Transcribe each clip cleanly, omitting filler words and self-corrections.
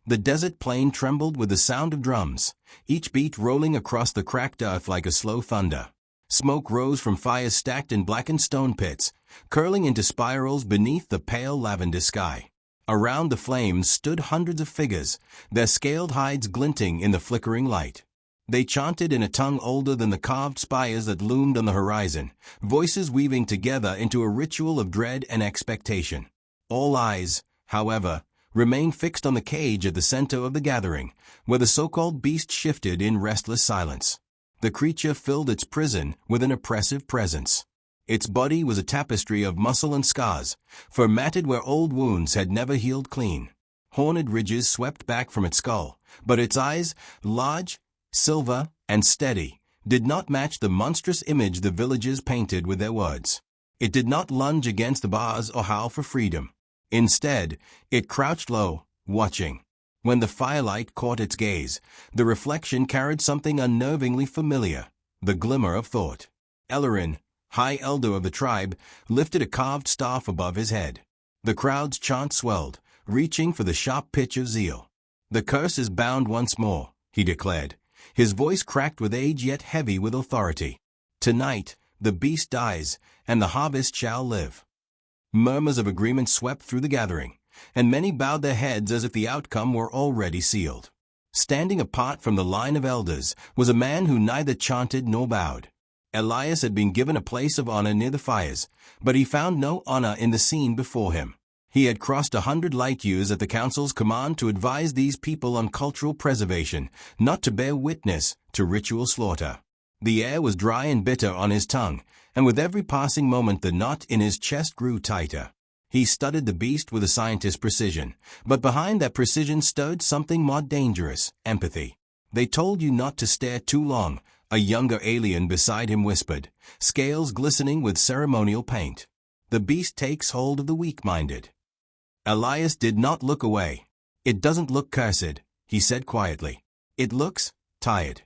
The desert plain trembled with the sound of drums, each beat rolling across the cracked earth like a slow thunder. Smoke rose from fires stacked in blackened stone pits, curling into spirals beneath the pale lavender sky. Around the flames stood hundreds of figures, their scaled hides glinting in the flickering light. They chanted in a tongue older than the carved spires that loomed on the horizon, voices weaving together into a ritual of dread and expectation. All eyes, however, remained fixed on the cage at the center of the gathering, where the so-called beast shifted in restless silence. The creature filled its prison with an oppressive presence. Its body was a tapestry of muscle and scars, formatted where old wounds had never healed clean. Horned ridges swept back from its skull, but its eyes, large, silver, and steady, did not match the monstrous image the villagers painted with their words. It did not lunge against the bars or howl for freedom. Instead, it crouched low, watching. When the firelight caught its gaze, the reflection carried something unnervingly familiar, the glimmer of thought. Elerin, high elder of the tribe, lifted a carved staff above his head. The crowd's chant swelled, reaching for the sharp pitch of zeal. "The curse is bound once more," he declared, his voice cracked with age yet heavy with authority. "Tonight, the beast dies, and the harvest shall live." Murmurs of agreement swept through the gathering, and many bowed their heads as if the outcome were already sealed. Standing apart from the line of elders was a man who neither chanted nor bowed. Elias had been given a place of honor near the fires, but he found no honor in the scene before him. He had crossed 100 light years at the council's command to advise these people on cultural preservation, not to bear witness to ritual slaughter. The air was dry and bitter on his tongue, and with every passing moment the knot in his chest grew tighter. He studied the beast with a scientist's precision, but behind that precision stirred something more dangerous, empathy. "They told you not to stare too long," a younger alien beside him whispered, scales glistening with ceremonial paint. "The beast takes hold of the weak-minded." Elias did not look away. "It doesn't look cursed," he said quietly. "It looks tired."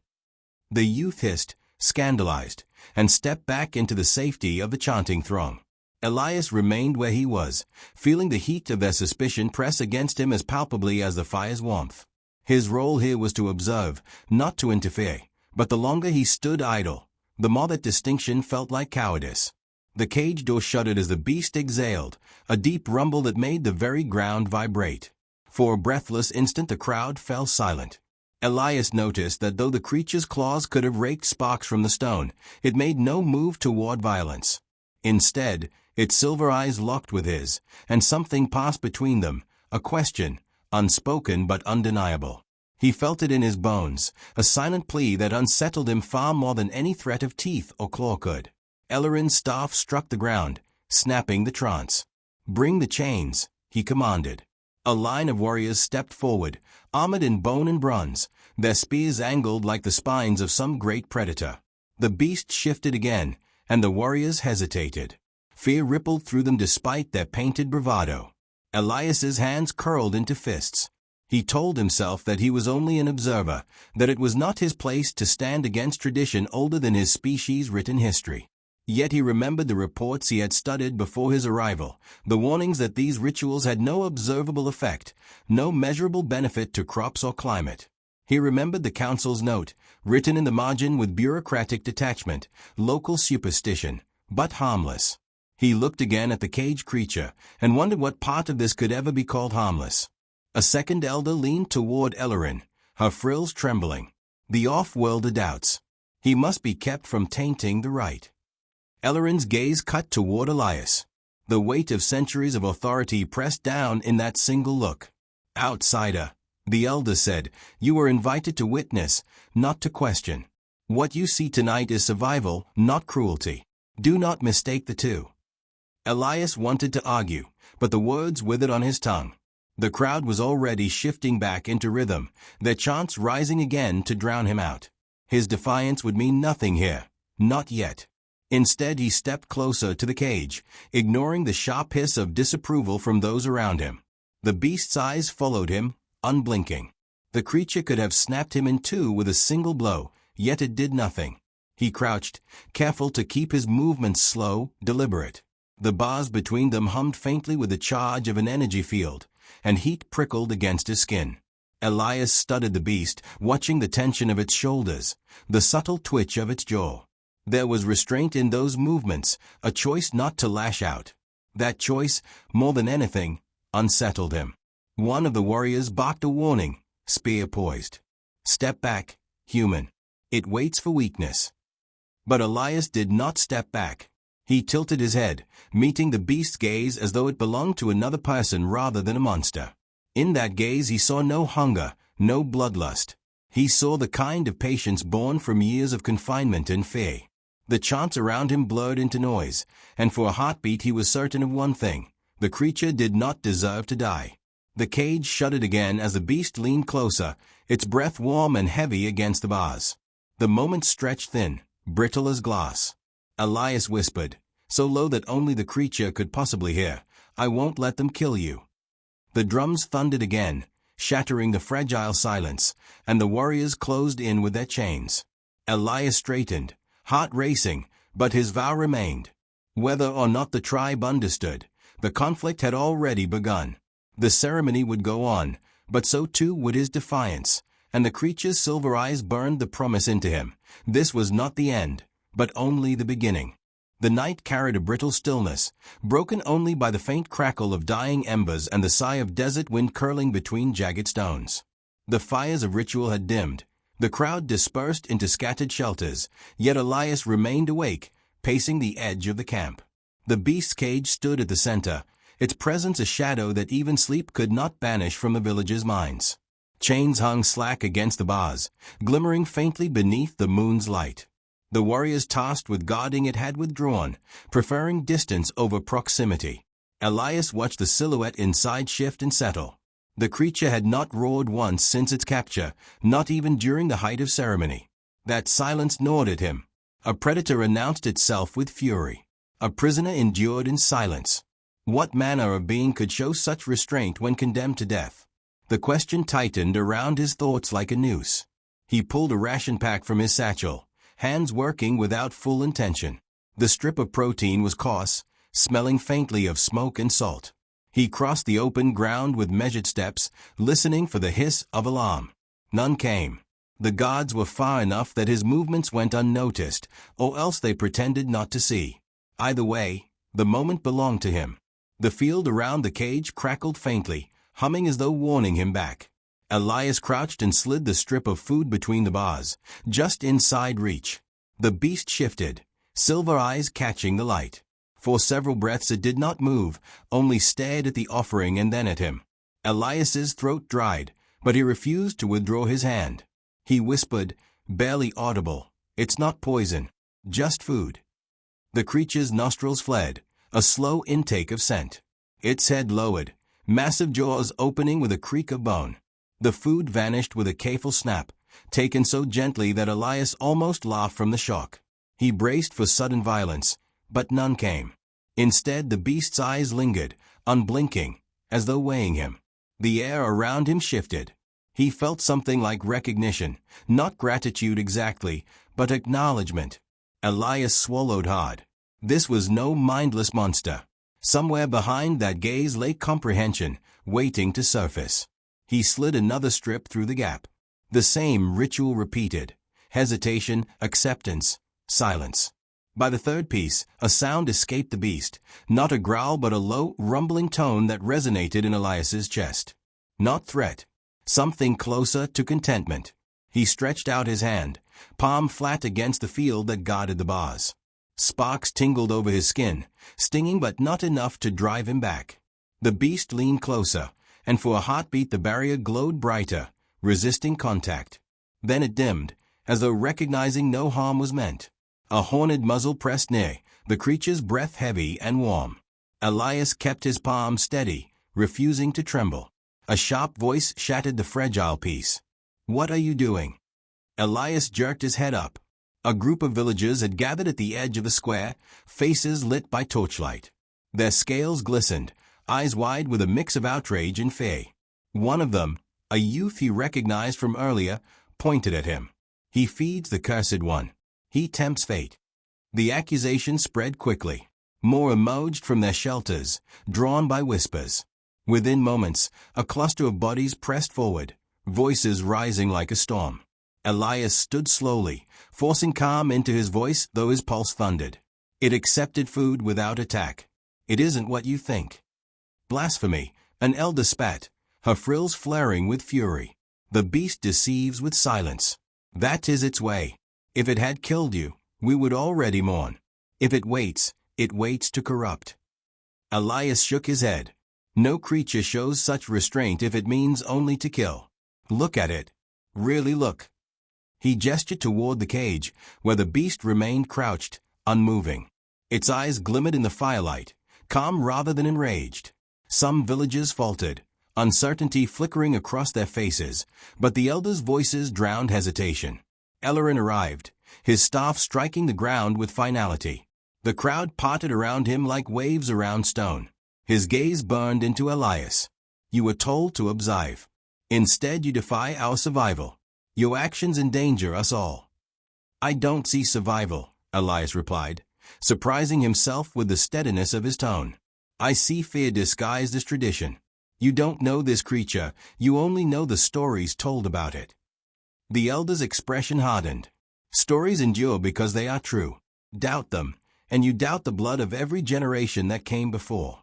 The youth hissed, scandalized, and stepped back into the safety of the chanting throng. Elias remained where he was, feeling the heat of their suspicion press against him as palpably as the fire's warmth. His role here was to observe, not to interfere, but the longer he stood idle, the more that distinction felt like cowardice. The cage door shuddered as the beast exhaled, a deep rumble that made the very ground vibrate. For a breathless instant the crowd fell silent. Elias noticed that though the creature's claws could have raked sparks from the stone, it made no move toward violence. Instead, its silver eyes locked with his, and something passed between them, a question, unspoken but undeniable. He felt it in his bones, a silent plea that unsettled him far more than any threat of teeth or claw could. Elerin's staff struck the ground, snapping the trance. "Bring the chains," he commanded. A line of warriors stepped forward, armored in bone and bronze, their spears angled like the spines of some great predator. The beast shifted again, and the warriors hesitated. Fear rippled through them despite their painted bravado. Elias's hands curled into fists. He told himself that he was only an observer, that it was not his place to stand against tradition older than his species' written history. Yet he remembered the reports he had studied before his arrival, the warnings that these rituals had no observable effect, no measurable benefit to crops or climate. He remembered the council's note, written in the margin with bureaucratic detachment, local superstition, but harmless. He looked again at the caged creature, and wondered what part of this could ever be called harmless. A second elder leaned toward Elerin, her frills trembling. The off-worlder doubts. He must be kept from tainting the rite. Elerin's gaze cut toward Elias. The weight of centuries of authority pressed down in that single look. "Outsider," the elder said, "you were invited to witness, not to question. What you see tonight is survival, not cruelty. Do not mistake the two." Elias wanted to argue, but the words withered on his tongue. The crowd was already shifting back into rhythm, their chants rising again to drown him out. His defiance would mean nothing here, not yet. Instead, he stepped closer to the cage, ignoring the sharp hiss of disapproval from those around him. The beast's eyes followed him, unblinking. The creature could have snapped him in two with a single blow, yet it did nothing. He crouched, careful to keep his movements slow, deliberate. The bars between them hummed faintly with the charge of an energy field, and heat prickled against his skin. Elias studied the beast, watching the tension of its shoulders, the subtle twitch of its jaw. There was restraint in those movements, a choice not to lash out. That choice, more than anything, unsettled him. One of the warriors barked a warning, spear poised. Step back, human. It waits for weakness. But Elias did not step back. He tilted his head, meeting the beast's gaze as though it belonged to another person rather than a monster. In that gaze he saw no hunger, no bloodlust. He saw the kind of patience born from years of confinement and fear. The chants around him blurred into noise, and for a heartbeat he was certain of one thing: the creature did not deserve to die. The cage shuddered again as the beast leaned closer, its breath warm and heavy against the bars. The moment stretched thin, brittle as glass. Elias whispered, so low that only the creature could possibly hear, "I won't let them kill you." The drums thundered again, shattering the fragile silence, and the warriors closed in with their chains. Elias straightened, heart racing, but his vow remained. Whether or not the tribe understood, the conflict had already begun. The ceremony would go on, but so too would his defiance, and the creature's silver eyes burned the promise into him. This was not the end, but only the beginning. The night carried a brittle stillness, broken only by the faint crackle of dying embers and the sigh of desert wind curling between jagged stones. The fires of ritual had dimmed. The crowd dispersed into scattered shelters, yet Elias remained awake, pacing the edge of the camp. The beast's cage stood at the center, its presence a shadow that even sleep could not banish from the villagers' minds. Chains hung slack against the bars, glimmering faintly beneath the moon's light. The warriors tasked with guarding it had withdrawn, preferring distance over proximity. Elias watched the silhouette inside shift and settle. The creature had not roared once since its capture, not even during the height of ceremony. That silence gnawed at him. A predator announced itself with fury. A prisoner endured in silence. What manner of being could show such restraint when condemned to death? The question tightened around his thoughts like a noose. He pulled a ration pack from his satchel, hands working without full intention. The strip of protein was coarse, smelling faintly of smoke and salt. He crossed the open ground with measured steps, listening for the hiss of alarm. None came. The gods were far enough that his movements went unnoticed, or else they pretended not to see. Either way, the moment belonged to him. The field around the cage crackled faintly, humming as though warning him back. Elias crouched and slid the strip of food between the bars, just inside reach. The beast shifted, silver eyes catching the light. For several breaths it did not move, only stared at the offering and then at him. Elias's throat dried, but he refused to withdraw his hand. He whispered, barely audible, "It's not poison, just food." The creature's nostrils fled, a slow intake of scent. Its head lowered, massive jaws opening with a creak of bone. The food vanished with a careful snap, taken so gently that Elias almost laughed from the shock. He braced for sudden violence, but none came. Instead, the beast's eyes lingered, unblinking, as though weighing him. The air around him shifted. He felt something like recognition, not gratitude exactly, but acknowledgement. Elias swallowed hard. This was no mindless monster. Somewhere behind that gaze lay comprehension, waiting to surface. He slid another strip through the gap. The same ritual repeated. Hesitation, acceptance, silence. By the third piece, a sound escaped the beast, not a growl but a low, rumbling tone that resonated in Elias's chest. Not threat. Something closer to contentment. He stretched out his hand, palm flat against the field that guarded the bars. Sparks tingled over his skin, stinging but not enough to drive him back. The beast leaned closer, and for a heartbeat the barrier glowed brighter, resisting contact. Then it dimmed, as though recognizing no harm was meant. A horned muzzle pressed near, the creature's breath heavy and warm. Elias kept his palm steady, refusing to tremble. A sharp voice shattered the fragile peace. "What are you doing?" Elias jerked his head up. A group of villagers had gathered at the edge of the square, faces lit by torchlight. Their scales glistened, eyes wide with a mix of outrage and fear. One of them, a youth he recognized from earlier, pointed at him. "He feeds the cursed one. He tempts fate." The accusation spread quickly. More emerged from their shelters, drawn by whispers. Within moments, a cluster of bodies pressed forward, voices rising like a storm. Elias stood slowly, forcing calm into his voice though his pulse thundered. It accepted food without attack. It isn't what you think. Blasphemy, an elder spat, her frills flaring with fury. The beast deceives with silence. That is its way. If it had killed you, we would already mourn. If it waits to corrupt. Elias shook his head. No creature shows such restraint if it means only to kill. Look at it. Really look. He gestured toward the cage, where the beast remained crouched, unmoving. Its eyes glimmered in the firelight, calm rather than enraged. Some villagers faltered, uncertainty flickering across their faces, but the elders' voices drowned hesitation. Ellerin arrived, his staff striking the ground with finality. The crowd parted around him like waves around stone. His gaze burned into Elias. You were told to observe. Instead you defy our survival. Your actions endanger us all. I don't see survival, Elias replied, surprising himself with the steadiness of his tone. I see fear disguised as tradition. You don't know this creature, you only know the stories told about it. The elder's expression hardened. Stories endure because they are true. Doubt them, and you doubt the blood of every generation that came before.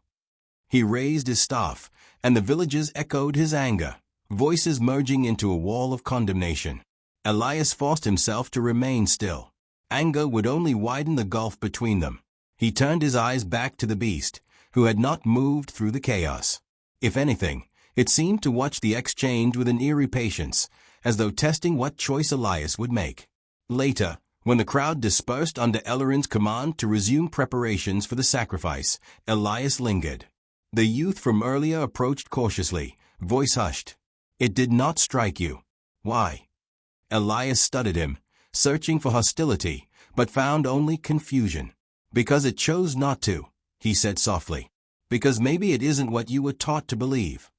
He raised his staff, and the villagers echoed his anger, voices merging into a wall of condemnation. Elias forced himself to remain still. Anger would only widen the gulf between them. He turned his eyes back to the beast, who had not moved through the chaos. If anything, it seemed to watch the exchange with an eerie patience, as though testing what choice Elias would make. Later, when the crowd dispersed under Ellerin's command to resume preparations for the sacrifice, Elias lingered. The youth from earlier approached cautiously, voice hushed. It did not strike you. Why? Elias studied him, searching for hostility, but found only confusion. Because it chose not to, he said softly. Because maybe it isn't what you were taught to believe.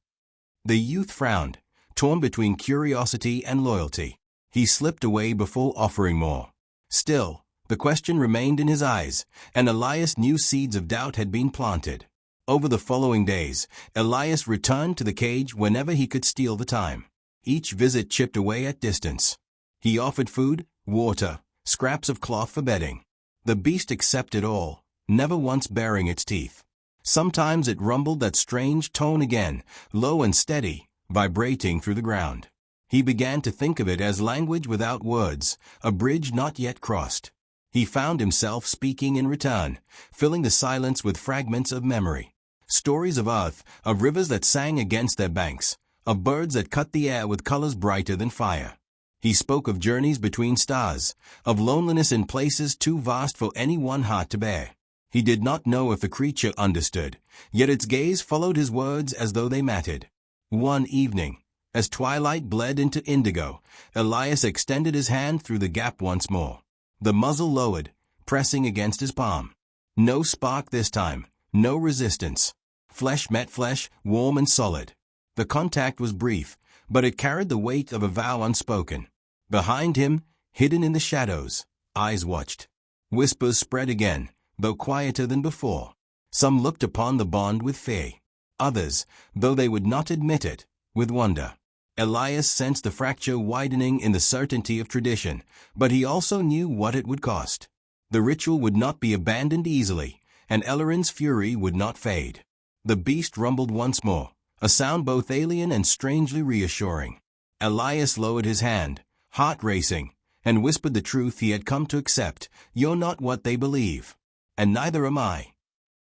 The youth frowned, torn between curiosity and loyalty. He slipped away before offering more. Still, the question remained in his eyes, and Elias knew seeds of doubt had been planted. Over the following days, Elias returned to the cage whenever he could steal the time. Each visit chipped away at distance. He offered food, water, scraps of cloth for bedding. The beast accepted all, never once baring its teeth. Sometimes it rumbled that strange tone again, low and steady, vibrating through the ground. He began to think of it as language without words, a bridge not yet crossed. He found himself speaking in return, filling the silence with fragments of memory. Stories of earth, of rivers that sang against their banks, of birds that cut the air with colors brighter than fire. He spoke of journeys between stars, of loneliness in places too vast for any one heart to bear. He did not know if the creature understood, yet its gaze followed his words as though they mattered. One evening, as twilight bled into indigo, Elias extended his hand through the gap once more. The muzzle lowered, pressing against his palm. No spark this time, no resistance. Flesh met flesh, warm and solid. The contact was brief, but it carried the weight of a vow unspoken. Behind him, hidden in the shadows, eyes watched. Whispers spread again, though quieter than before. Some looked upon the bond with fear. Others, though they would not admit it, with wonder. Elias sensed the fracture widening in the certainty of tradition, but he also knew what it would cost. The ritual would not be abandoned easily, and Ellerin's fury would not fade. The beast rumbled once more, a sound both alien and strangely reassuring. Elias lowered his hand, heart racing, and whispered the truth he had come to accept. You're not what they believe. And neither am I.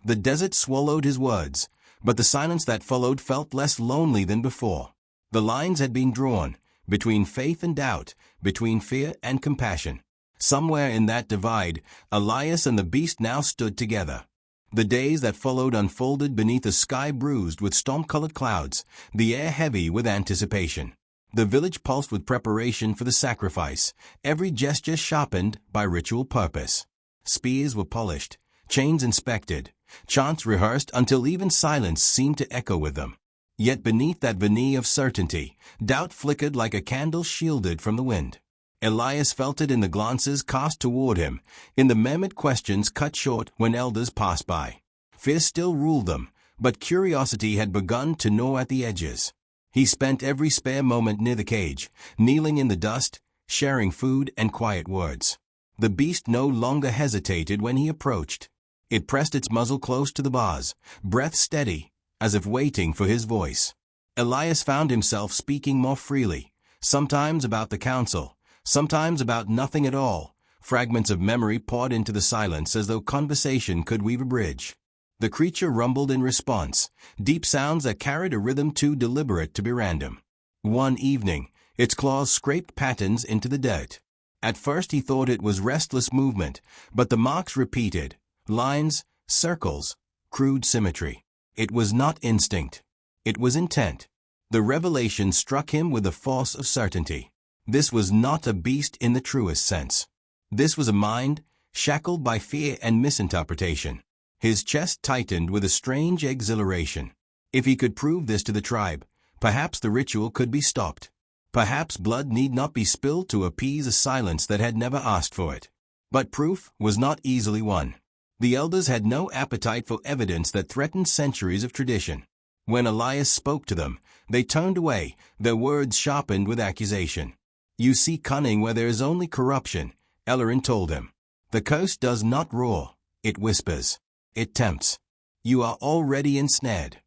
The desert swallowed his words, but the silence that followed felt less lonely than before. The lines had been drawn, between faith and doubt, between fear and compassion. Somewhere in that divide, Elias and the beast now stood together. The days that followed unfolded beneath a sky bruised with storm-colored clouds, the air heavy with anticipation. The village pulsed with preparation for the sacrifice, every gesture sharpened by ritual purpose. Spears were polished, chains inspected, chants rehearsed until even silence seemed to echo with them. Yet beneath that veneer of certainty, doubt flickered like a candle shielded from the wind. Elias felt it in the glances cast toward him, in the murmured questions cut short when elders passed by. Fear still ruled them, but curiosity had begun to gnaw at the edges. He spent every spare moment near the cage, kneeling in the dust, sharing food and quiet words. The beast no longer hesitated when he approached. It pressed its muzzle close to the bars, breath steady, as if waiting for his voice. Elias found himself speaking more freely, sometimes about the council, sometimes about nothing at all. Fragments of memory poured into the silence as though conversation could weave a bridge. The creature rumbled in response, deep sounds that carried a rhythm too deliberate to be random. One evening, its claws scraped patterns into the dirt. At first he thought it was restless movement, but the marks repeated, lines, circles, crude symmetry. It was not instinct. It was intent. The revelation struck him with the force of certainty. This was not a beast in the truest sense. This was a mind, shackled by fear and misinterpretation. His chest tightened with a strange exhilaration. If he could prove this to the tribe, perhaps the ritual could be stopped. Perhaps blood need not be spilled to appease a silence that had never asked for it. But proof was not easily won. The elders had no appetite for evidence that threatened centuries of tradition. When Elias spoke to them, they turned away, their words sharpened with accusation. "You see cunning where there is only corruption," Ellerin told him. "The curse does not roar, it whispers. It tempts. You are already ensnared."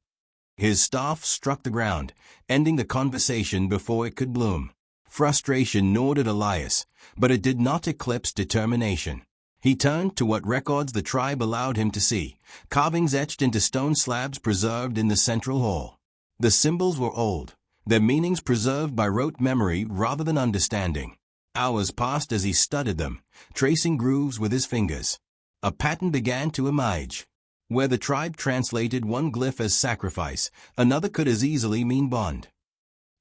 His staff struck the ground, ending the conversation before it could bloom. Frustration gnawed at Elias, but it did not eclipse determination. He turned to what records the tribe allowed him to see, carvings etched into stone slabs preserved in the central hall. The symbols were old, their meanings preserved by rote memory rather than understanding. Hours passed as he studied them, tracing grooves with his fingers. A pattern began to emerge. Where the tribe translated one glyph as sacrifice, another could as easily mean bond.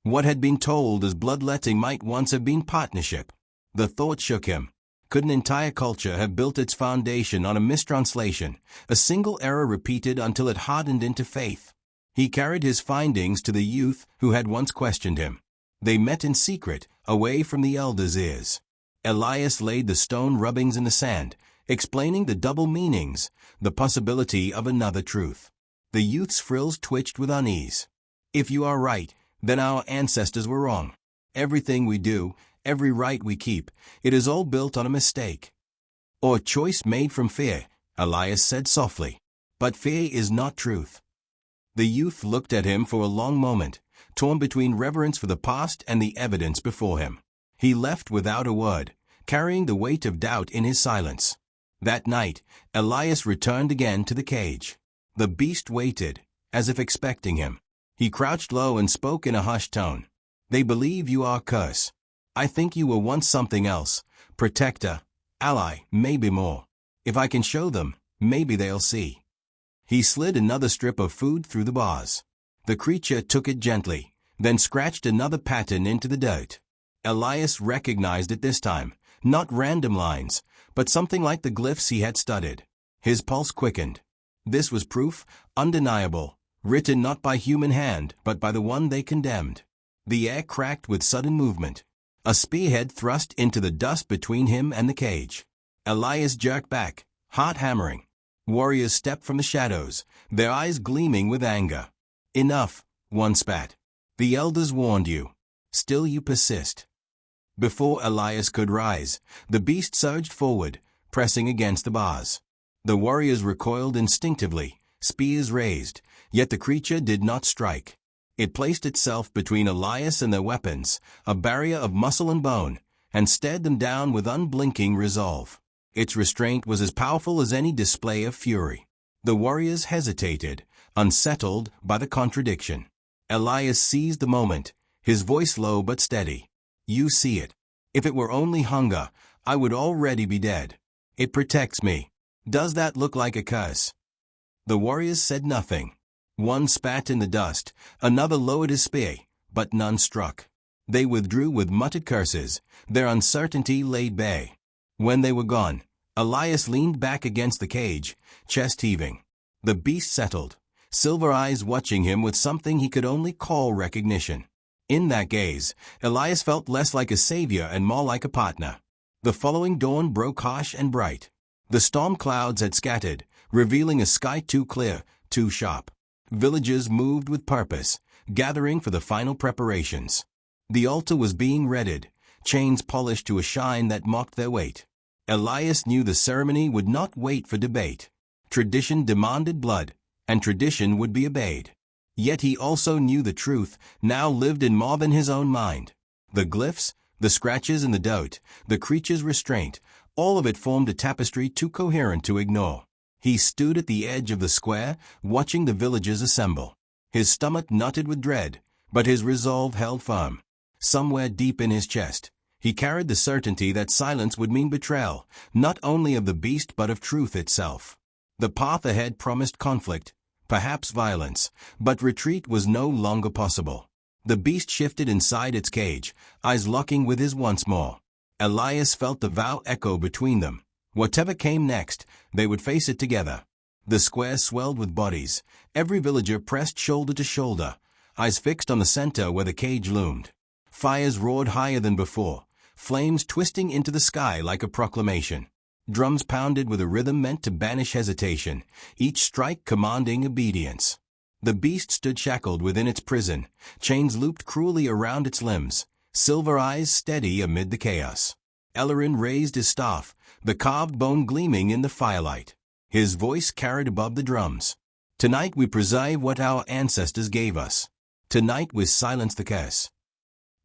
What had been told as bloodletting might once have been partnership. The thought shook him. Could an entire culture have built its foundation on a mistranslation, a single error repeated until it hardened into faith? He carried his findings to the youth who had once questioned him. They met in secret, away from the elders' ears. Elias laid the stone rubbings in the sand, explaining the double meanings, the possibility of another truth. The youth's frills twitched with unease. "If you are right, then our ancestors were wrong. Everything we do, every rite we keep, it is all built on a mistake. Or choice made from fear," Elias said softly. "But fear is not truth." The youth looked at him for a long moment, torn between reverence for the past and the evidence before him. He left without a word, carrying the weight of doubt in his silence. That night, Elias returned again to the cage. The beast waited, as if expecting him. He crouched low and spoke in a hushed tone. "They believe you are a curse. I think you were once something else, protector, ally, maybe more. If I can show them, maybe they'll see." He slid another strip of food through the bars. The creature took it gently, then scratched another pattern into the dirt. Elias recognized it this time, not random lines, but something like the glyphs he had studied. His pulse quickened. This was proof, undeniable, written not by human hand, but by the one they condemned. The air cracked with sudden movement. A spearhead thrust into the dust between him and the cage. Elias jerked back, heart hammering. Warriors stepped from the shadows, their eyes gleaming with anger. "Enough," one spat. "The elders warned you. Still you persist." Before Elias could rise, the beast surged forward, pressing against the bars. The warriors recoiled instinctively, spears raised, yet the creature did not strike. It placed itself between Elias and their weapons, a barrier of muscle and bone, and stared them down with unblinking resolve. Its restraint was as powerful as any display of fury. The warriors hesitated, unsettled by the contradiction. Elias seized the moment, his voice low but steady. "You see it. If it were only hunger, I would already be dead. It protects me. Does that look like a curse?" The warriors said nothing. One spat in the dust, another lowered his spear, but none struck. They withdrew with muttered curses, their uncertainty laid bare. When they were gone, Elias leaned back against the cage, chest heaving. The beast settled, silver eyes watching him with something he could only call recognition. In that gaze, Elias felt less like a savior and more like a partner. The following dawn broke harsh and bright. The storm clouds had scattered, revealing a sky too clear, too sharp. Villagers moved with purpose, gathering for the final preparations. The altar was being readied, chains polished to a shine that mocked their weight. Elias knew the ceremony would not wait for debate. Tradition demanded blood, and tradition would be obeyed. Yet he also knew the truth now lived in more than his own mind. The glyphs, the scratches in the doubt, the creature's restraint, all of it formed a tapestry too coherent to ignore. He stood at the edge of the square, watching the villagers assemble. His stomach knotted with dread, but his resolve held firm. Somewhere deep in his chest, he carried the certainty that silence would mean betrayal, not only of the beast but of truth itself. The path ahead promised conflict, perhaps violence, but retreat was no longer possible. The beast shifted inside its cage, eyes locking with his once more. Elias felt the vow echo between them. Whatever came next, they would face it together. The square swelled with bodies, every villager pressed shoulder to shoulder, eyes fixed on the center where the cage loomed. Fires roared higher than before, flames twisting into the sky like a proclamation. Drums pounded with a rhythm meant to banish hesitation, each strike commanding obedience. The beast stood shackled within its prison, chains looped cruelly around its limbs, silver eyes steady amid the chaos. Elerin raised his staff, the carved bone gleaming in the firelight. His voice carried above the drums. Tonight we preserve what our ancestors gave us. Tonight we silence the curse.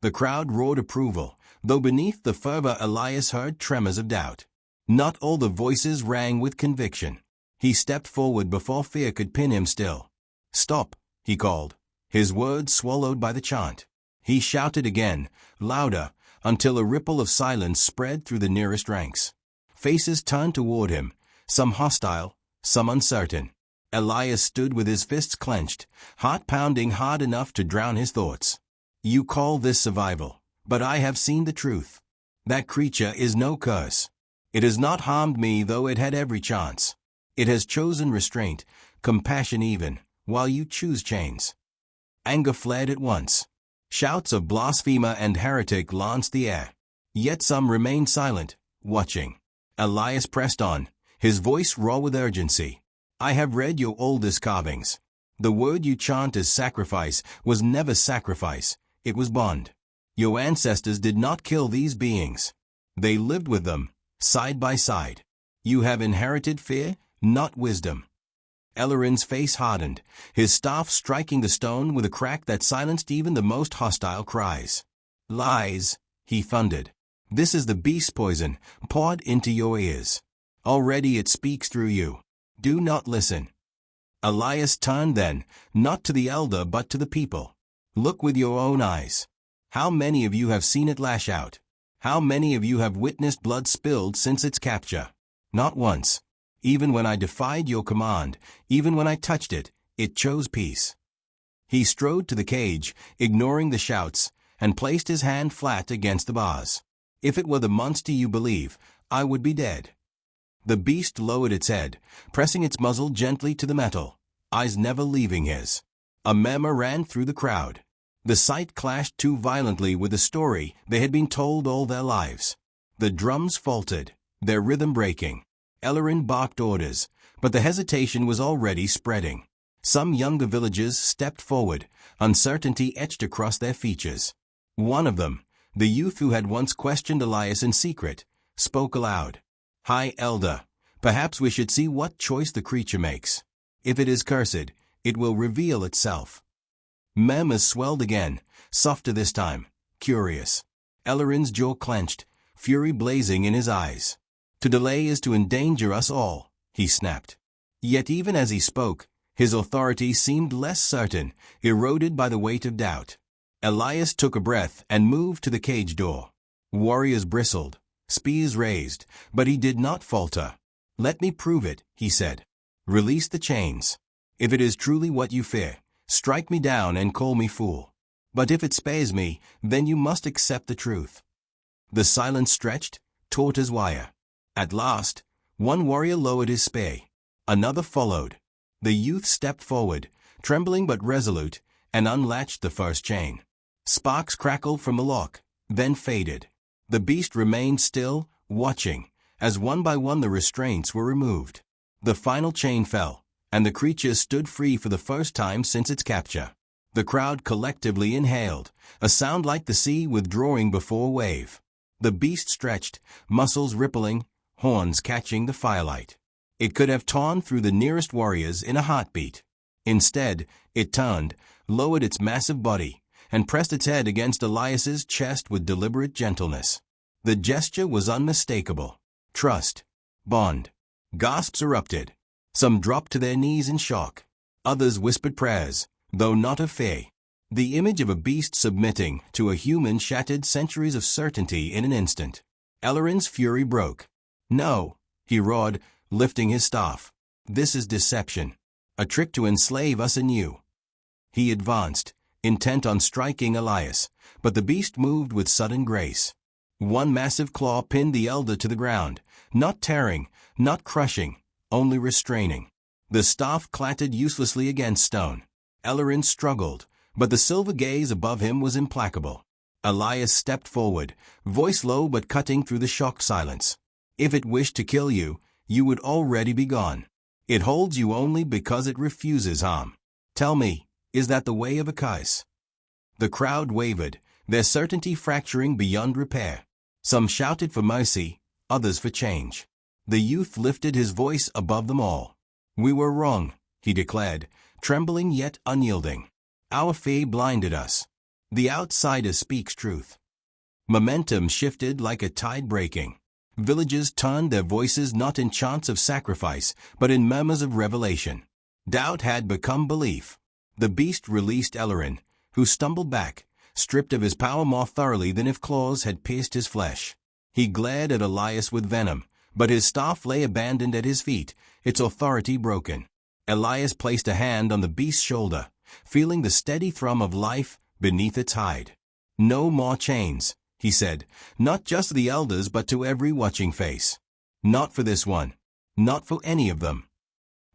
The crowd roared approval, though beneath the fervor Elias heard tremors of doubt. Not all the voices rang with conviction. He stepped forward before fear could pin him still. "Stop," he called, his words swallowed by the chant. He shouted again, louder, until a ripple of silence spread through the nearest ranks. Faces turned toward him, some hostile, some uncertain. Elias stood with his fists clenched, heart pounding hard enough to drown his thoughts. "You call this survival, but I have seen the truth. That creature is no curse. It has not harmed me, though it had every chance. It has chosen restraint, compassion even, while you choose chains." Anger fled at once. Shouts of blasphemer and heretic lanced the air. Yet some remained silent, watching. Elias pressed on, his voice raw with urgency. "I have read your oldest carvings. The word you chant as sacrifice was never sacrifice, it was bond. Your ancestors did not kill these beings. They lived with them, side by side. You have inherited fear, not wisdom." Elerin's face hardened, his staff striking the stone with a crack that silenced even the most hostile cries. "Lies," he thundered. "This is the beast's poison, poured into your ears. Already it speaks through you. Do not listen." Elias turned then, not to the elder but to the people. "Look with your own eyes. How many of you have seen it lash out? How many of you have witnessed blood spilled since its capture? Not once. Even when I defied your command, even when I touched it, it chose peace." He strode to the cage, ignoring the shouts, and placed his hand flat against the bars. "If it were the monster you believe, I would be dead." The beast lowered its head, pressing its muzzle gently to the metal, eyes never leaving his. A murmur ran through the crowd. The sight clashed too violently with the story they had been told all their lives. The drums faltered, their rhythm breaking. Elerin barked orders, but the hesitation was already spreading. Some younger villagers stepped forward, uncertainty etched across their features. One of them, the youth who had once questioned Elias in secret, spoke aloud. "High Elder, perhaps we should see what choice the creature makes. If it is cursed, it will reveal itself." Murmurs swelled again, softer this time, curious. Elerin's jaw clenched, fury blazing in his eyes. "To delay is to endanger us all," he snapped. Yet even as he spoke, his authority seemed less certain, eroded by the weight of doubt. Elias took a breath and moved to the cage door. Warriors bristled, spears raised, but he did not falter. "Let me prove it," he said. "Release the chains. If it is truly what you fear, strike me down and call me fool. But if it spares me, then you must accept the truth." The silence stretched, taut as wire. At last, one warrior lowered his spear. Another followed. The youth stepped forward, trembling but resolute, and unlatched the first chain. Sparks crackled from the lock, then faded. The beast remained still, watching, as one by one the restraints were removed. The final chain fell, and the creature stood free for the first time since its capture. The crowd collectively inhaled, a sound like the sea withdrawing before a wave. The beast stretched, muscles rippling, horns catching the firelight. It could have torn through the nearest warriors in a heartbeat. Instead, it turned, lowered its massive body, and pressed its head against Elias's chest with deliberate gentleness. The gesture was unmistakable. Trust. Bond. Gasps erupted. Some dropped to their knees in shock. Others whispered prayers, though not of fear. The image of a beast submitting to a human shattered centuries of certainty in an instant. Ellerin's fury broke. "No," he roared, lifting his staff. "This is deception. A trick to enslave us anew." He advanced, intent on striking Elias, but the beast moved with sudden grace. One massive claw pinned the elder to the ground, not tearing, not crushing, only restraining. The staff clattered uselessly against stone. Ellerin struggled, but the silver gaze above him was implacable. Elias stepped forward, voice low but cutting through the shocked silence. "If it wished to kill you, you would already be gone. It holds you only because it refuses harm. Tell me, is that the way of a curse?" The crowd wavered, their certainty fracturing beyond repair. Some shouted for mercy, others for change. The youth lifted his voice above them all. "We were wrong," he declared, trembling yet unyielding. "Our fear blinded us. The outsider speaks truth." Momentum shifted like a tide breaking. Villagers turned their voices not in chants of sacrifice, but in murmurs of revelation. Doubt had become belief. The beast released Ellerin, who stumbled back, stripped of his power more thoroughly than if claws had pierced his flesh. He glared at Elias with venom, but his staff lay abandoned at his feet, its authority broken. Elias placed a hand on the beast's shoulder, feeling the steady thrum of life beneath its hide. "No more chains," he said, not just to the elders but to every watching face. "Not for this one. Not for any of them."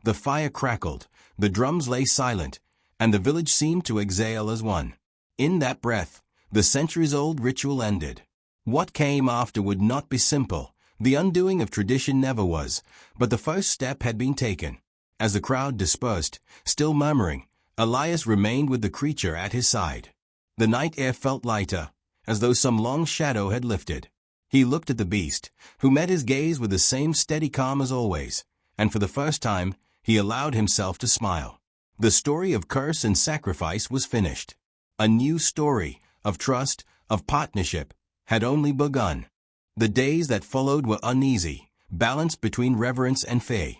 The fire crackled, the drums lay silent, and the village seemed to exhale as one. In that breath, the centuries-old ritual ended. What came after would not be simple. The undoing of tradition never was, but the first step had been taken. As the crowd dispersed, still murmuring, Elias remained with the creature at his side. The night air felt lighter, as though some long shadow had lifted. He looked at the beast, who met his gaze with the same steady calm as always, and for the first time, he allowed himself to smile. The story of curse and sacrifice was finished. A new story, of trust, of partnership, had only begun. The days that followed were uneasy, balanced between reverence and fear.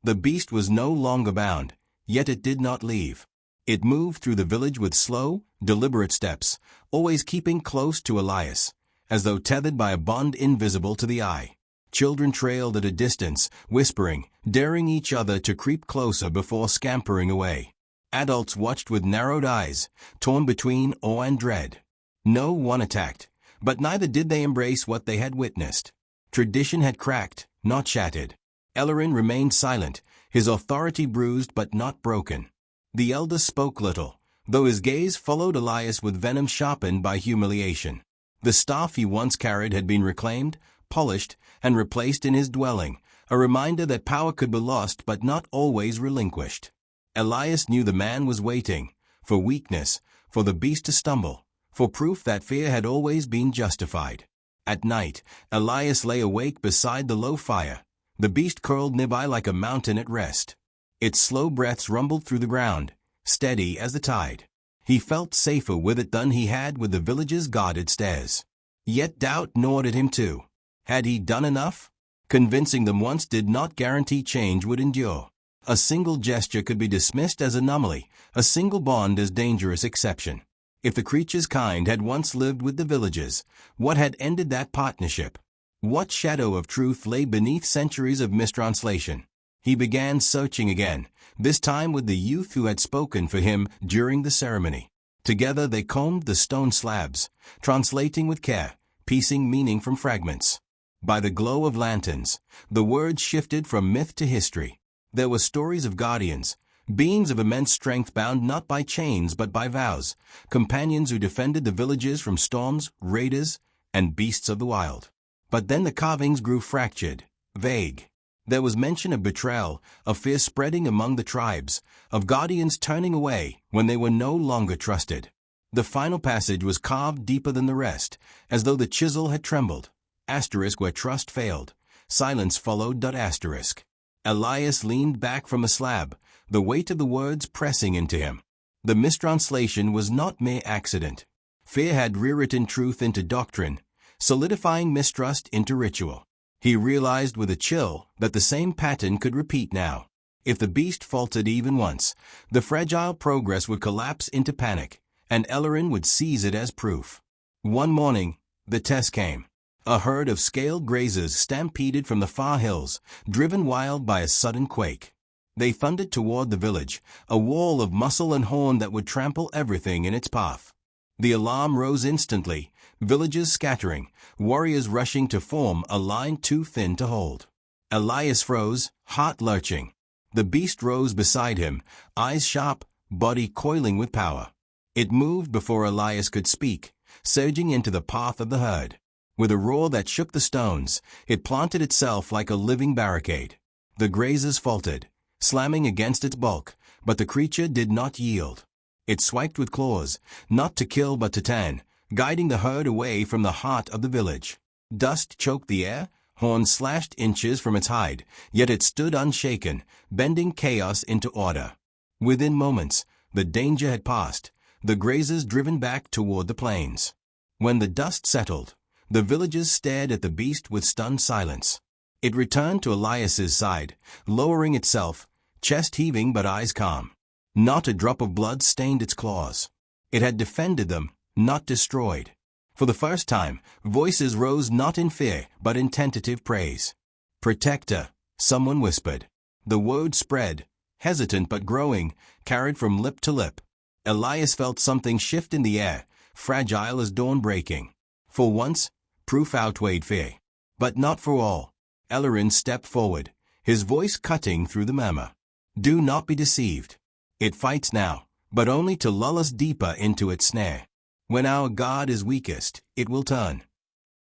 The beast was no longer bound, yet it did not leave. It moved through the village with slow, deliberate steps, always keeping close to Elias, as though tethered by a bond invisible to the eye. Children trailed at a distance, whispering, daring each other to creep closer before scampering away. Adults watched with narrowed eyes, torn between awe and dread. No one attacked, but neither did they embrace what they had witnessed. Tradition had cracked, not shattered. Ellerin remained silent, his authority bruised but not broken. The elder spoke little, though his gaze followed Elias with venom sharpened by humiliation. The staff he once carried had been reclaimed, polished, and replaced in his dwelling, a reminder that power could be lost but not always relinquished. Elias knew the man was waiting, for weakness, for the beast to stumble, for proof that fear had always been justified. At night, Elias lay awake beside the low fire, the beast curled nearby like a mountain at rest. Its slow breaths rumbled through the ground, steady as the tide. He felt safer with it than he had with the village's guarded stairs. Yet doubt gnawed at him too. Had he done enough? Convincing them once did not guarantee change would endure. A single gesture could be dismissed as anomaly, a single bond as dangerous exception. If the creature's kind had once lived with the villagers, what had ended that partnership? What shadow of truth lay beneath centuries of mistranslation? He began searching again, this time with the youth who had spoken for him during the ceremony. Together they combed the stone slabs, translating with care, piecing meaning from fragments. By the glow of lanterns, the words shifted from myth to history. There were stories of guardians, beings of immense strength bound not by chains but by vows, companions who defended the villages from storms, raiders, and beasts of the wild. But then the carvings grew fractured, vague. There was mention of betrayal, of fear spreading among the tribes, of guardians turning away when they were no longer trusted. The final passage was carved deeper than the rest, as though the chisel had trembled. Asterisk where trust failed. Silence followed. Asterisk. Elias leaned back from the slab, the weight of the words pressing into him. The mistranslation was not mere accident. Fear had rewritten truth into doctrine, solidifying mistrust into ritual. He realized with a chill that the same pattern could repeat now. If the beast faltered even once, the fragile progress would collapse into panic, and Ellerin would seize it as proof. One morning, the test came. A herd of scaled grazers stampeded from the far hills, driven wild by a sudden quake. They thundered toward the village, a wall of muscle and horn that would trample everything in its path. The alarm rose instantly, villagers scattering, warriors rushing to form a line too thin to hold. Elias froze, heart lurching. The beast rose beside him, eyes sharp, body coiling with power. It moved before Elias could speak, surging into the path of the herd. With a roar that shook the stones, it planted itself like a living barricade. The grazers faltered, slamming against its bulk, but the creature did not yield. It swiped with claws, not to kill but to tan, guiding the herd away from the heart of the village. Dust choked the air, horns slashed inches from its hide, yet it stood unshaken, bending chaos into order. Within moments, the danger had passed, the grazers driven back toward the plains. When the dust settled, the villagers stared at the beast with stunned silence. It returned to Elias's side, lowering itself, chest heaving but eyes calm. Not a drop of blood stained its claws. It had defended them, not destroyed. For the first time, voices rose not in fear, but in tentative praise. "Protector," someone whispered. The word spread, hesitant but growing, carried from lip to lip. Elias felt something shift in the air, fragile as dawn breaking. For once, proof outweighed fear. But not for all. Ellerin stepped forward, his voice cutting through the murmur. "Do not be deceived. It fights now, but only to lull us deeper into its snare. When our God is weakest, it will turn."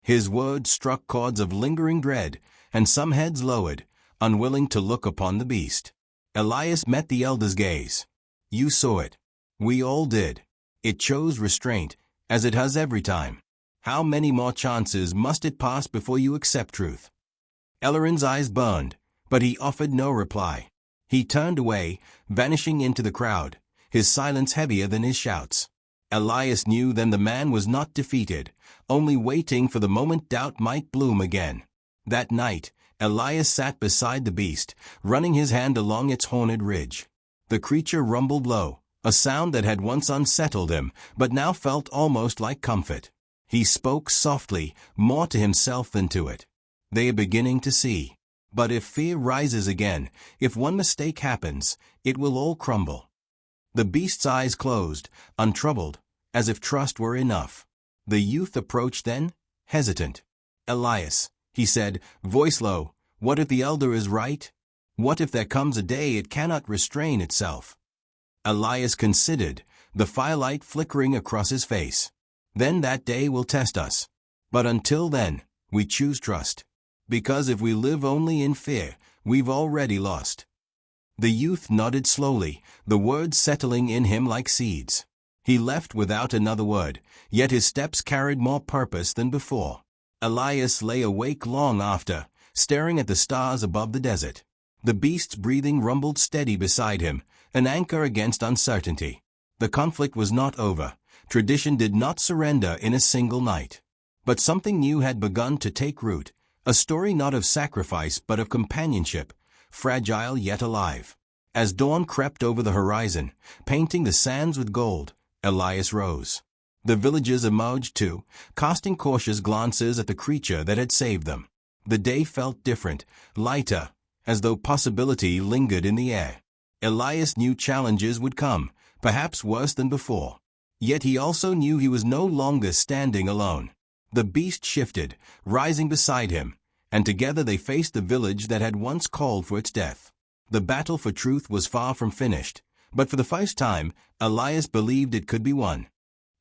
His words struck chords of lingering dread, and some heads lowered, unwilling to look upon the beast. Elias met the elder's gaze. "You saw it. We all did. It chose restraint, as it has every time. How many more chances must it pass before you accept truth?" Ellerin's eyes burned, but he offered no reply. He turned away, vanishing into the crowd, his silence heavier than his shouts. Elias knew then the man was not defeated, only waiting for the moment doubt might bloom again. That night, Elias sat beside the beast, running his hand along its horned ridge. The creature rumbled low, a sound that had once unsettled him, but now felt almost like comfort. He spoke softly, more to himself than to it. "They are beginning to see. But if fear rises again, if one mistake happens, it will all crumble." The beast's eyes closed, untroubled, as if trust were enough. The youth approached then, hesitant. "Elias," he said, voice low, "what if the elder is right? What if there comes a day it cannot restrain itself?" Elias considered, the firelight flickering across his face. "Then that day will test us. But until then, we choose trust. Because if we live only in fear, we've already lost." The youth nodded slowly, the words settling in him like seeds. He left without another word, yet his steps carried more purpose than before. Elias lay awake long after, staring at the stars above the desert. The beast's breathing rumbled steady beside him, an anchor against uncertainty. The conflict was not over. Tradition did not surrender in a single night. But something new had begun to take root, a story not of sacrifice but of companionship, fragile yet alive. As dawn crept over the horizon, painting the sands with gold, Elias rose. The villagers emerged too, casting cautious glances at the creature that had saved them. The day felt different, lighter, as though possibility lingered in the air. Elias knew challenges would come, perhaps worse than before. Yet he also knew he was no longer standing alone. The beast shifted, rising beside him, and together they faced the village that had once called for its death. The battle for truth was far from finished, but for the first time, Elias believed it could be won.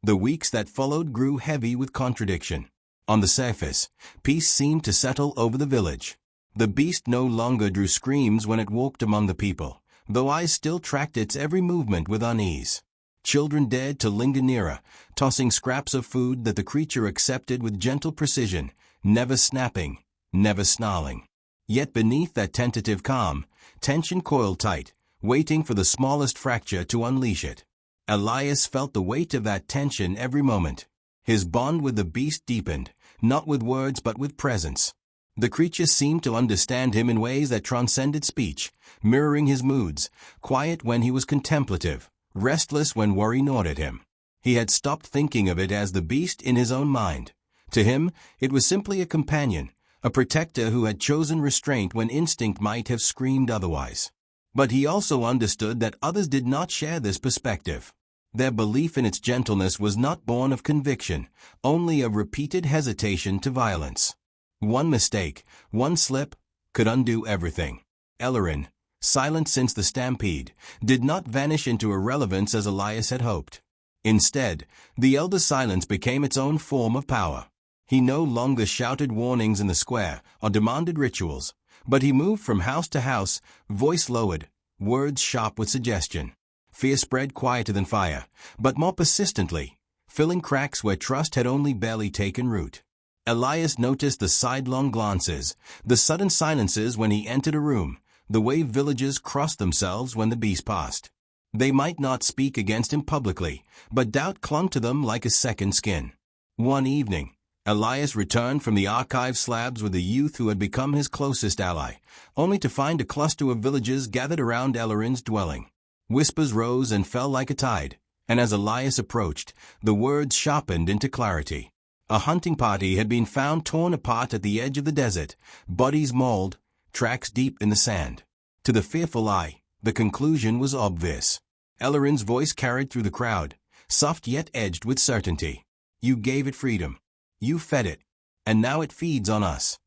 The weeks that followed grew heavy with contradiction. On the surface, peace seemed to settle over the village. The beast no longer drew screams when it walked among the people, though eyes still tracked its every movement with unease. Children dared to linger nearer, tossing scraps of food that the creature accepted with gentle precision, never snapping, never snarling. Yet beneath that tentative calm, tension coiled tight, waiting for the smallest fracture to unleash it. Elias felt the weight of that tension every moment. His bond with the beast deepened, not with words but with presence. The creature seemed to understand him in ways that transcended speech, mirroring his moods, quiet when he was contemplative, restless when worry gnawed at him. He had stopped thinking of it as the beast in his own mind. To him, it was simply a companion, a protector who had chosen restraint when instinct might have screamed otherwise. But he also understood that others did not share this perspective. Their belief in its gentleness was not born of conviction, only of repeated hesitation to violence. One mistake, one slip, could undo everything. Ellerin, silent since the stampede, did not vanish into irrelevance as Elias had hoped. Instead, the elder's silence became its own form of power. He no longer shouted warnings in the square or demanded rituals, but he moved from house to house, voice lowered, words sharp with suggestion. Fear spread quieter than fire, but more persistently, filling cracks where trust had only barely taken root. Elias noticed the sidelong glances, the sudden silences when he entered a room, the way villagers crossed themselves when the beast passed. They might not speak against him publicly, but doubt clung to them like a second skin. One evening, Elias returned from the archive slabs with a youth who had become his closest ally, only to find a cluster of villagers gathered around Ellerin's dwelling. Whispers rose and fell like a tide, and as Elias approached, the words sharpened into clarity. A hunting party had been found torn apart at the edge of the desert, bodies mauled, tracks deep in the sand. To the fearful eye, the conclusion was obvious. Ellerin's voice carried through the crowd, soft yet edged with certainty. You gave it freedom. You fed it, and now it feeds on us.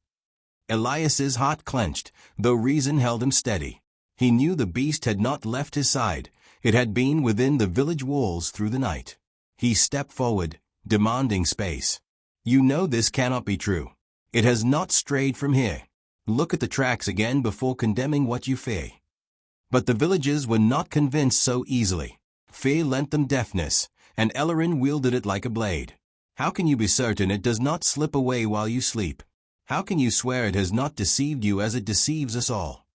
Elias's heart clenched, though reason held him steady. He knew the beast had not left his side. It had been within the village walls through the night. He stepped forward, demanding space. You know this cannot be true. It has not strayed from here. Look at the tracks again before condemning what you fear. But the villagers were not convinced so easily. Fear lent them deafness, and Ellerin wielded it like a blade. How can you be certain it does not slip away while you sleep? How can you swear it has not deceived you as it deceives us all?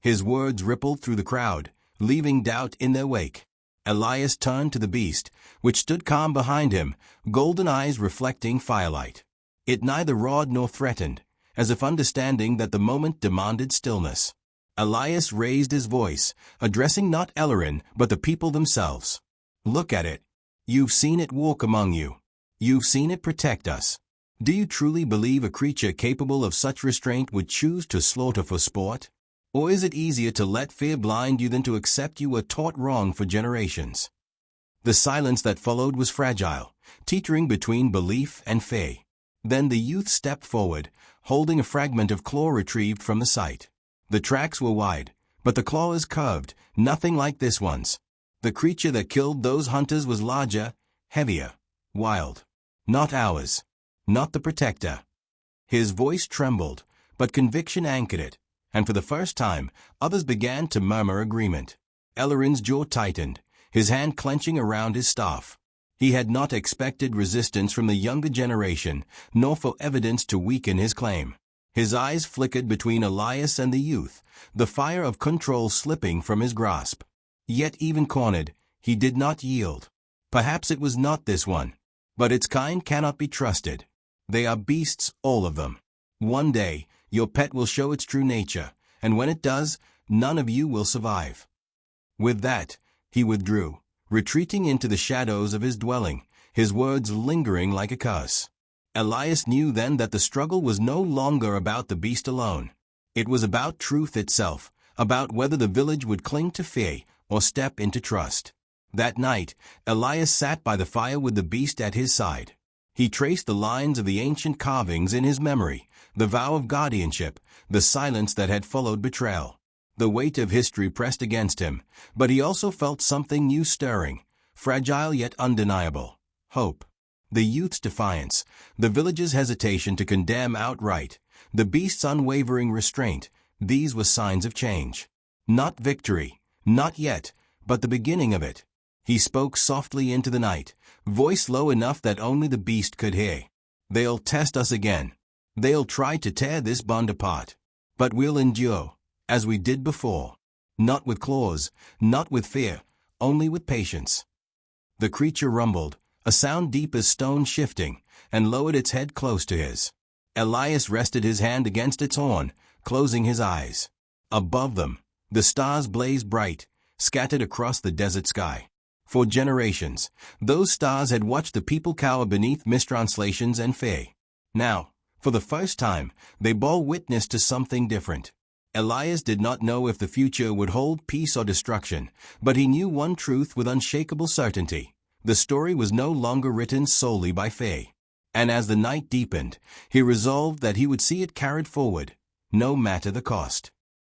His words rippled through the crowd, leaving doubt in their wake. Elias turned to the beast, which stood calm behind him, golden eyes reflecting firelight. It neither roared nor threatened, as if understanding that the moment demanded stillness. Elias raised his voice, addressing not Ellerin but the people themselves. Look at it. You've seen it walk among you. You've seen it protect us. Do you truly believe a creature capable of such restraint would choose to slaughter for sport? Or is it easier to let fear blind you than to accept you were taught wrong for generations? The silence that followed was fragile, teetering between belief and fear. Then the youth stepped forward, holding a fragment of claw retrieved from the site. The tracks were wide, but the claws curved, nothing like this one's. The creature that killed those hunters was larger, heavier, wild. Not ours. Not the protector. His voice trembled, but conviction anchored it, and for the first time, others began to murmur agreement. Ellerin's jaw tightened, his hand clenching around his staff. He had not expected resistance from the younger generation, nor for evidence to weaken his claim. His eyes flickered between Elias and the youth, the fire of control slipping from his grasp. Yet even cornered, he did not yield. Perhaps it was not this one. But its kind cannot be trusted. They are beasts, all of them. One day, your pet will show its true nature, and when it does, none of you will survive. With that, he withdrew, retreating into the shadows of his dwelling, his words lingering like a curse. Elias knew then that the struggle was no longer about the beast alone. It was about truth itself, about whether the village would cling to fear or step into trust. That night, Elias sat by the fire with the beast at his side. He traced the lines of the ancient carvings in his memory, the vow of guardianship, the silence that had followed betrayal. The weight of history pressed against him, but he also felt something new stirring, fragile yet undeniable: hope. The youth's defiance, the village's hesitation to condemn outright, the beast's unwavering restraint, these were signs of change. Not victory, not yet, but the beginning of it. He spoke softly into the night, voice low enough that only the beast could hear. They'll test us again. They'll try to tear this bond apart. But we'll endure, as we did before. Not with claws, not with fear, only with patience. The creature rumbled, a sound deep as stone shifting, and lowered its head close to his. Elias rested his hand against its horn, closing his eyes. Above them, the stars blazed bright, scattered across the desert sky. For generations, those stars had watched the people cower beneath mistranslations and fear. Now, for the first time, they bore witness to something different. Elias did not know if the future would hold peace or destruction, but he knew one truth with unshakable certainty. The story was no longer written solely by fear. And as the night deepened, he resolved that he would see it carried forward, no matter the cost.